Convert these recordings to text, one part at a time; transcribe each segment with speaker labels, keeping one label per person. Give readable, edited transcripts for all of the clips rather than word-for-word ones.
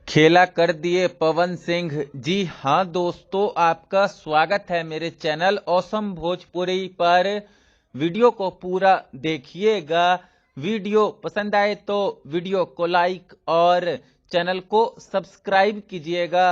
Speaker 1: खेला कर दिए पवन सिंह। जी हाँ दोस्तों, आपका स्वागत है मेरे चैनल ऑसम भोजपुरी पर। वीडियो को पूरा देखिएगा। वीडियो पसंद आए तो वीडियो को लाइक और चैनल को सब्सक्राइब कीजिएगा।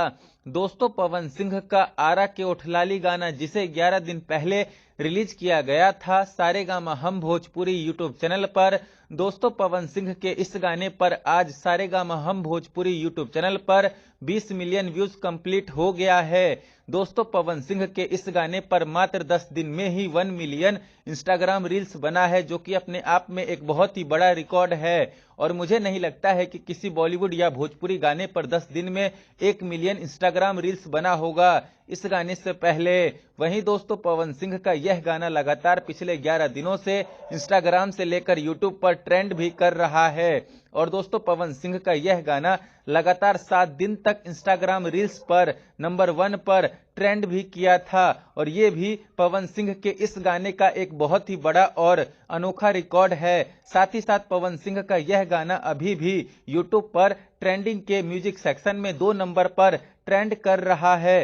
Speaker 1: दोस्तों, पवन सिंह का आरा के ओठलाली गाना, जिसे 11 दिन पहले रिलीज किया गया था सारेगामा हम भोजपुरी यूट्यूब चैनल पर। दोस्तों, पवन सिंह के इस गाने पर आज सारेगामा हम भोजपुरी यूट्यूब चैनल पर 20 मिलियन व्यूज कंप्लीट हो गया है। दोस्तों, पवन सिंह के इस गाने पर मात्र 10 दिन में ही 1 मिलियन इंस्टाग्राम रील्स बना है, जो कि अपने आप में एक बहुत ही बड़ा रिकॉर्ड है। और मुझे नहीं लगता है कि किसी बॉलीवुड या भोजपुरी गाने पर 10 दिन में 1 मिलियन इंस्टाग्राम रील्स बना होगा इस गाने से पहले। वहीं दोस्तों, पवन सिंह का यह गाना लगातार पिछले 11 दिनों से इंस्टाग्राम से लेकर यूट्यूब पर ट्रेंड भी कर रहा है। और दोस्तों, पवन सिंह का यह गाना लगातार 7 दिन तक इंस्टाग्राम रील्स पर नंबर 1 पर ट्रेंड भी किया था। और ये भी पवन सिंह के इस गाने का एक बहुत ही बड़ा और अनोखा रिकॉर्ड है। साथ ही साथ पवन सिंह का यह गाना अभी भी यूट्यूब पर ट्रेंडिंग के म्यूजिक सेक्शन में 2 नंबर पर ट्रेंड कर रहा है।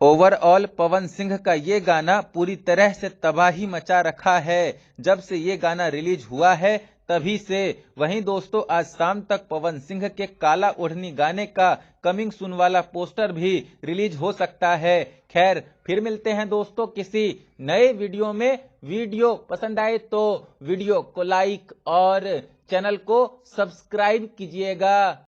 Speaker 1: ओवरऑल पवन सिंह का ये गाना पूरी तरह से तबाही मचा रखा है जब से ये गाना रिलीज हुआ है, तभी से। वहीं दोस्तों, आज शाम तक पवन सिंह के काला ओढ़नी गाने का कमिंग सून वाला पोस्टर भी रिलीज हो सकता है। खैर, फिर मिलते हैं दोस्तों किसी नए वीडियो में। वीडियो पसंद आए तो वीडियो को लाइक और चैनल को सब्सक्राइब कीजिएगा।